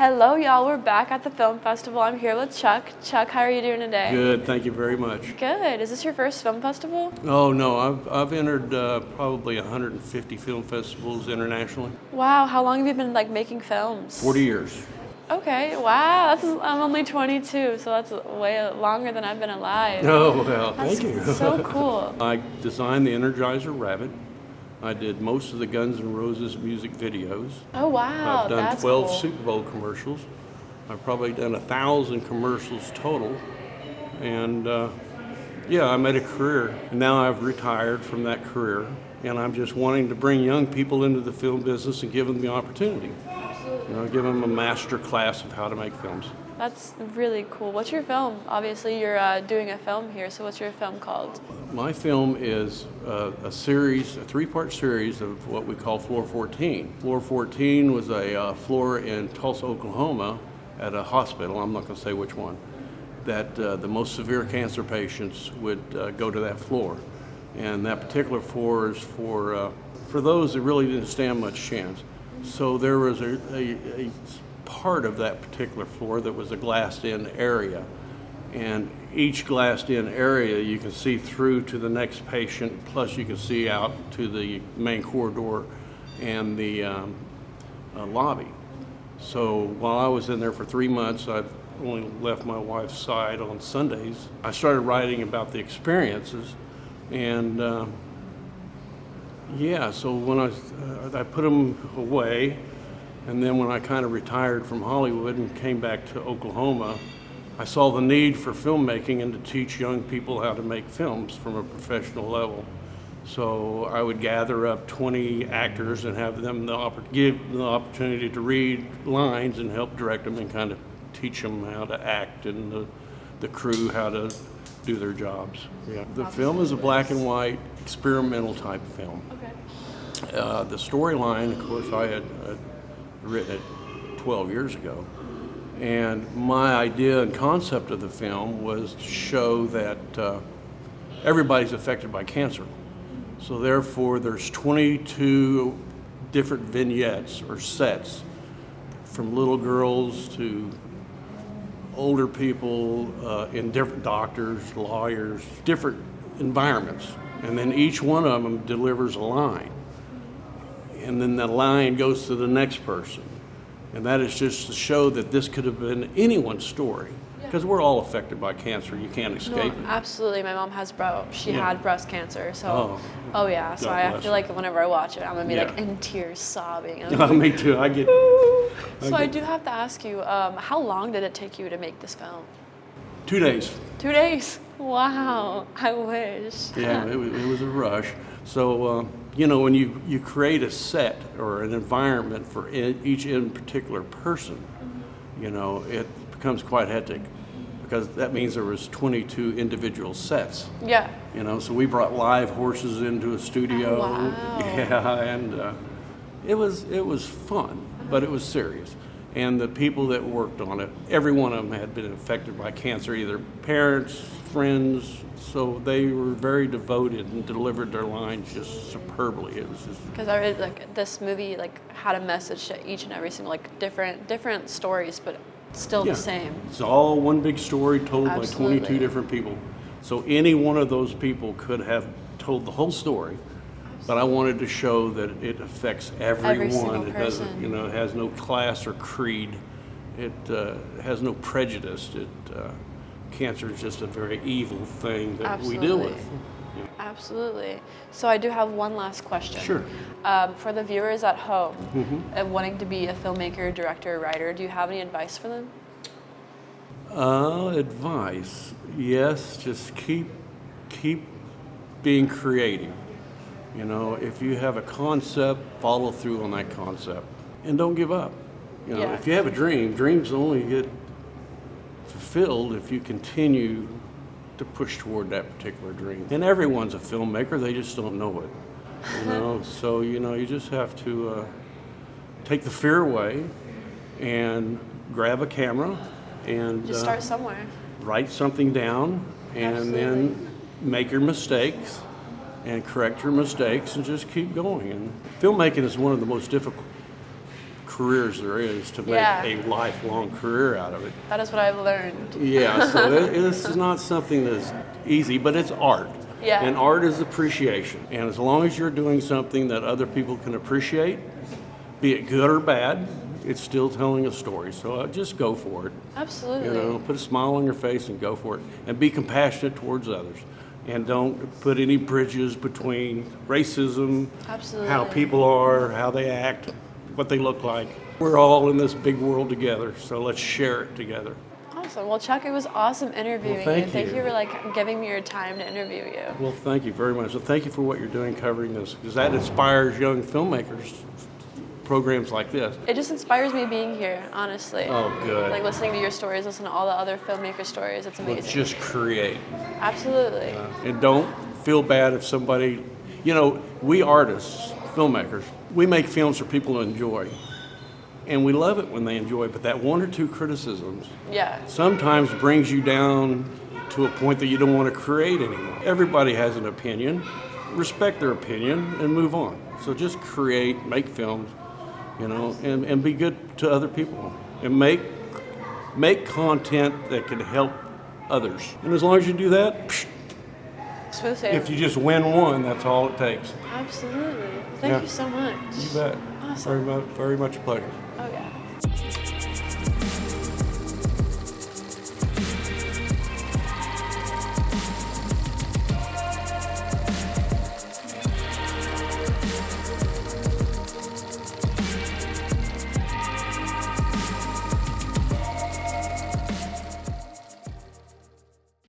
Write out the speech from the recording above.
Hello, y'all. We're back at the film festival. I'm here with Chuck. Chuck, how are you doing today? Good, thank you very much. Good. Is this your first film festival? Oh no, I've entered probably 150 film festivals internationally. Wow. How long have you been making films? 40 years. Okay. Wow. I'm only 22, so that's way longer than I've been alive. Oh well, That's thank you. so cool. I designed the Energizer Rabbit. I did most of the Guns N' Roses music videos. Oh wow. I've done that's 12 cool. Super Bowl commercials. I've probably done 1,000 commercials total. And yeah, I made a career. And now I've retired from that career. And I'm just wanting to bring young people into the film business and give them the opportunity. You know, give them a master class of how to make films. That's really cool. What's your film? Obviously, you're doing a film here, so what's your film called? My film is a series, a 3-part series of what we call Floor 14. Floor 14 was a floor in Tulsa, Oklahoma at a hospital, I'm not going to say which one, that the most severe cancer patients would go to that floor. And that particular floor is for those that really didn't stand much chance. So there was a part of that particular floor that was a glassed-in area. And each glassed-in area you can see through to the next patient, plus you can see out to the main corridor and the lobby. So while I was in there for 3 months, I only left my wife's side on Sundays. I started writing about the experiences, and yeah, so when I put them away, and then when I kind of retired from Hollywood and came back to Oklahoma, I saw the need for filmmaking and to teach young people how to make films from a professional level. So I would gather up 20 actors and have them give them the opportunity to read lines and help direct them and kind of teach them how to act and the crew how to do their jobs. Yeah. The film is a black and white experimental type film. Okay. The storyline, of course, I had written it 12 years ago. And my idea and concept of the film was to show that everybody's affected by cancer. So therefore, there's 22 different vignettes or sets, from little girls to older people, in different doctors, lawyers, different environments. And then each one of them delivers a line. And then the line goes to the next person. And that is just to show that this could have been anyone's story. Because we're all affected by cancer. You can't escape it. Absolutely. My mom has had breast cancer. So, oh yeah. So God I bless feel like whenever I watch it, I'm going to be in tears sobbing. Me too. I do have to ask you, how long did it take you to make this film? 2 days. 2 days? Wow. I wish. Yeah, it was a rush. So, you know, when you create a set or an environment for each in particular person, you know, it becomes quite hectic because that means there was 22 individual sets. Yeah. You know, so we brought live horses into a studio. Oh, wow. Yeah, and it was fun, but it was serious. And the people that worked on it, every one of them had been affected by cancer, either parents, friends, so they were very devoted and delivered their lines just superbly. It was just because I really this movie had a message to each and every single different stories, but still the same. It's all one big story told Absolutely. by 22 different people. So any one of those people could have told the whole story. But I wanted to show that it affects everyone. Every single It person. doesn't, you know, it has no class or creed. It has no prejudice. Cancer is just a very evil thing that we deal with. Yeah. Absolutely. So I do have one last question. Sure. For the viewers at home, wanting to be a filmmaker, director, writer, do you have any advice for them? Advice, yes. Just keep being creative. You know, if you have a concept, follow through on that concept. And don't give up. You know, if you have a dream, dreams only get fulfilled if you continue to push toward that particular dream. And everyone's a filmmaker, they just don't know it. You know, so, you know, you just have to take the fear away and grab a camera and just start somewhere. Write something down and then make your mistakes and correct your mistakes and just keep going. And filmmaking is one of the most difficult careers there is to make Yeah. a lifelong career out of it. That is what I've learned. Yeah, so this is not something that's easy, but it's art. Yeah. And art is appreciation. And as long as you're doing something that other people can appreciate, be it good or bad, it's still telling a story. So just go for it. Absolutely. You know, put a smile on your face and go for it. And be compassionate towards others. And don't put any bridges between racism, Absolutely. how people are, how they act, what they look like. We're all in this big world together, so let's share it together. Awesome. Well, Chuck, it was awesome interviewing Well, thank you. Thank you. you for like giving me your time to interview you. Well, thank you very much. And thank you for what you're doing covering this, because that inspires young filmmakers, programs like this. It just inspires me being here, honestly. Oh, good. Like listening to your stories, listening to all the other filmmaker stories. It's amazing. Let's just create. Absolutely. And don't feel bad if somebody, you know, we artists, filmmakers, we make films for people to enjoy. And we love it when they enjoy, but that one or two criticisms Yeah. sometimes brings you down to a point that you don't want to create anymore. Everybody has an opinion. Respect their opinion and move on. So just create, make films, you know, and be good to other people. And make content that can help others. And as long as you do that, Smooth sailing. if you just win one, that's all it takes. Absolutely. Thank Yeah. you so much. You bet. Awesome. Very much a pleasure. Oh, yeah.